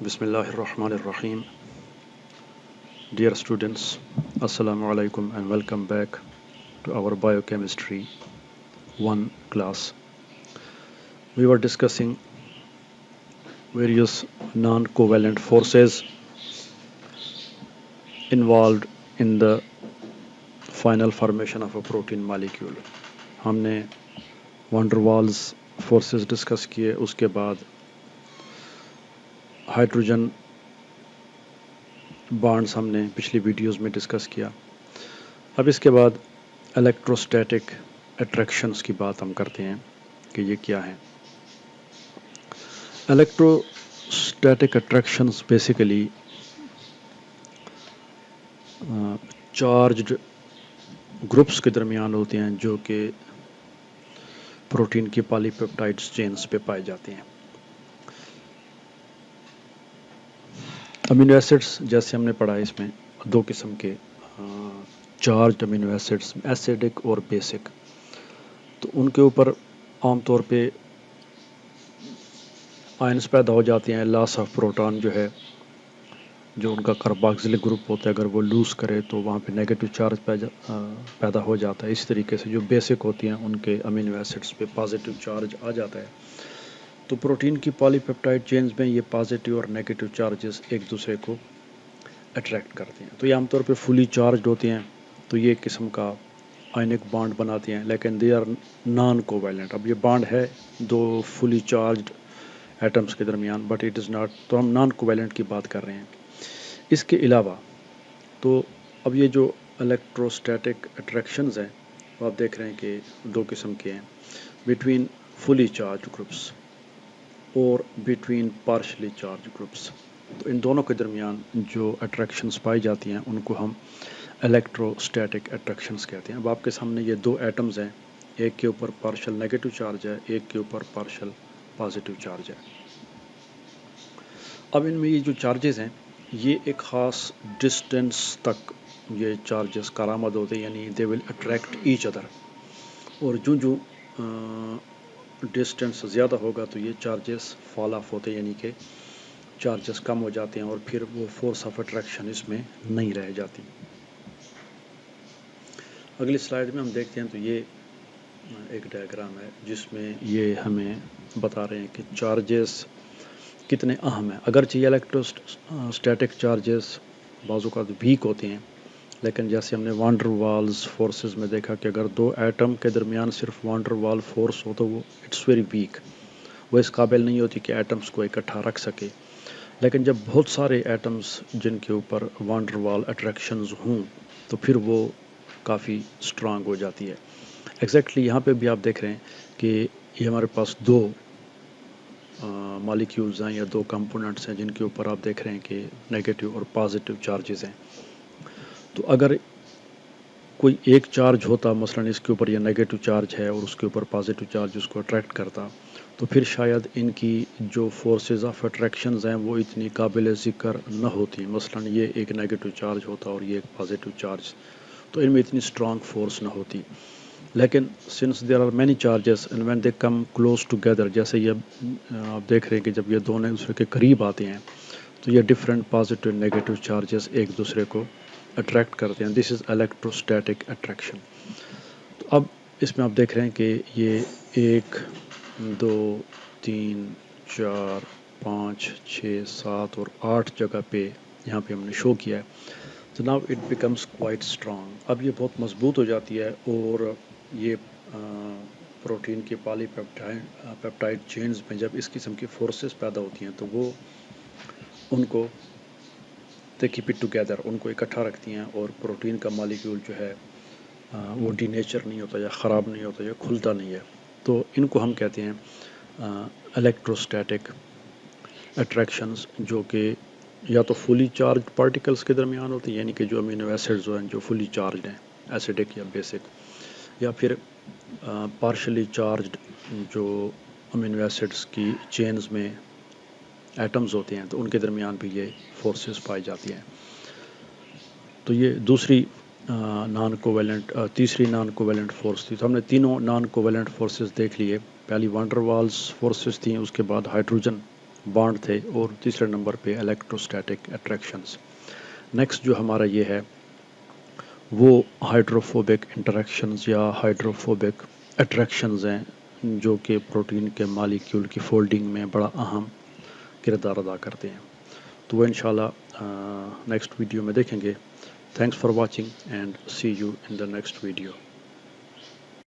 Bismillah ar-Rahman ar-Rahim. Dear students, Assalamu alaikum and welcome back to our Biochemistry 1 class. We were discussing various non-covalent forces involved in the final formation of a protein molecule. हमने van der Waals forces discuss किए, उसके बाद hydrogen bonds हमने पिछली videos में discuss किया. अब इसके बाद इलेक्ट्रोस्टैटिक अट्रैक्शंस की बात हम करते हैं कि ये क्या है. Electrostatic attractions basically charged groups के दरमियान होते हैं जो कि प्रोटीन की पॉलीपेप्टाइड्स चेन्स पे पाए जाते हैं. अमीनो एसिड्स जैसे हमने पढ़ा है, इसमें दो किस्म के चार्ज्ड अमीनो एसिड्स, एसिडिक और बेसिक. तो उनके ऊपर आमतौर पे आयंस पैदा हो जाते हैं. लॉस ऑफ प्रोटॉन जो है, जो उनका कार्बोक्सिलिक ग्रुप होता है, अगर वो लूज़ करे तो वहाँ पे नेगेटिव चार्ज पैदा हो जाता है. इस तरीके से जो बेसिक होती हैं उनके अमीनो एसिड्स पे पॉजिटिव चार्ज आ जाता है. तो प्रोटीन की पॉलीपेप्टाइड चेन्स में ये पॉजिटिव और नेगेटिव चार्जेस एक दूसरे को अट्रैक्ट करते हैं. तो ये आमतौर पे फुली चार्ज्ड होते हैं, तो ये एक किस्म का आयनिक बॉन्ड बनाते हैं, लेकिन दे आर नॉन कोवैलेंट. अब ये बॉन्ड है दो फुली चार्ज्ड एटम्स के दरमियान, बट इट इज़ नॉट, तो हम नॉन कोवैलेंट की बात कर रहे हैं. इसके अलावा तो अब ये जो इलेक्ट्रोस्टैटिक अट्रैक्शंस हैं वो आप देख रहे हैं कि दो किस्म के हैं, बिटवीन फुली चार्ज ग्रुप्स और बिटवीन पार्शली चार्ज ग्रुप्स. तो इन दोनों के दरमियान जो अट्रैक्शंस पाई जाती हैं उनको हम इलेक्ट्रोस्टैटिक अट्रैक्शंस कहते हैं. अब आपके सामने ये दो एटम्स हैं, एक के ऊपर पार्शल नेगेटिव चार्ज है, एक के ऊपर पार्शल पॉजिटिव चार्ज है. अब इनमें ये जो चार्जेस हैं ये एक ख़ास डिस्टेंस तक ये चार्जेस कारामद होते हैं, यानी they will attract each other. और जो डिस्टेंस ज़्यादा होगा तो ये चार्जेस फॉल ऑफ होते हैं, यानी कि चार्जेस कम हो जाते हैं और फिर वो फोर्स ऑफ अट्रैक्शन इसमें नहीं रह जाती. अगली स्लाइड में हम देखते हैं तो ये एक डायग्राम है जिसमें ये हमें बता रहे हैं कि चार्जेस कितने अहम हैं. अगरचे इलेक्ट्रोस्टैटिक चार्जेस बाज़ों का वीक होते हैं, लेकिन जैसे हमने van der Waals फोर्सेस में देखा कि अगर दो एटम के दरमियान सिर्फ van der Waals फोर्स हो तो वो इट्स वेरी वीक, वो इस काबिल नहीं होती कि एटम्स को इकट्ठा रख सके. लेकिन जब बहुत सारे एटम्स जिनके ऊपर van der Waals अट्रैक्शंस हों तो फिर वो काफ़ी स्ट्रांग हो जाती है. एग्जैक्टली यहाँ पे भी आप देख रहे हैं कि ये हमारे पास दो मॉलिक्यूल्स हैं या दो कंपोनेंट्स हैं जिनके ऊपर आप देख रहे हैं कि नेगेटिव और पॉजिटिव चार्जेस हैं. तो अगर कोई एक चार्ज होता, मसलन इसके ऊपर ये नेगेटिव चार्ज है और उसके ऊपर पॉजिटिव चार्ज उसको अट्रैक्ट करता, तो फिर शायद इनकी जो फोर्सेस ऑफ अट्रैक्शंस हैं वो इतनी काबिल ज़िक्र न होती. मसलन ये एक नेगेटिव चार्ज होता और ये एक पॉजिटिव चार्ज, तो इनमें इतनी स्ट्रॉन्ग फोर्स न होती. लेकिन since there are many charges and when they come close together, जैसे ये आप देख रहे हैं कि जब ये दोनों एक दूसरे के करीब आते हैं तो ये डिफरेंट पॉजिटिव नेगेटिव चार्जेस एक दूसरे को अट्रैक्ट करते हैं. This is electrostatic attraction. तो अब इसमें आप देख रहे हैं कि ये 1 2 3 4 5 6 7 और 8 जगह पे यहाँ पे हमने शो किया है. तो now it becomes quite strong. अब ये बहुत मजबूत हो जाती है और ये प्रोटीन की पॉलीपेप्टाइड चेन्स में जब इस किस्म की फोर्सेस पैदा होती हैं तो वो उनको दे कीप इट टुगेदर, उनको इकट्ठा रखती हैं और प्रोटीन का मॉलिक्यूल जो है वो डीनेचर नहीं होता या ख़राब नहीं होता या खुलता नहीं है. तो इनको हम कहते हैं इलेक्ट्रोस्टैटिक अट्रैक्शंस, जो कि या तो फुली चार्ज पार्टिकल्स के दरमियान होती हैं, यानी कि जो अमीनो एसिड्स हैं जो फुली चार्ज हैं, एसिडिक या बेसिक, या फिर पार्शली चार्ज्ड जो अमीनो एसिड्स की चेन्स में एटम्स होते हैं तो उनके दरमियान भी ये फोर्सेस पाई जाती हैं. तो ये दूसरी तीसरी नॉन कोवेलेंट फोर्स थी. तो हमने तीनों नॉन कोवेलेंट फोर्सेस देख लिए. पहली van der Waals फोर्सेस थी, उसके बाद हाइड्रोजन بانڈ تھے، اور تیسرے نمبر پہ الیکٹروسٹیٹک اٹریکشنز۔ نیکسٹ جو ہمارا یہ ہے وہ ہائیڈروفوبک انٹریکشنز یا ہائیڈروفوبک اٹریکشنز ہیں، جو کہ پروٹین کے مالیکیول کی فولڈنگ میں بڑا اہم کردار ادا کرتے ہیں۔ تو وہ انشاءاللہ نیکسٹ ویڈیو میں دیکھیں گے۔ Thanks for watching and see you in the next video.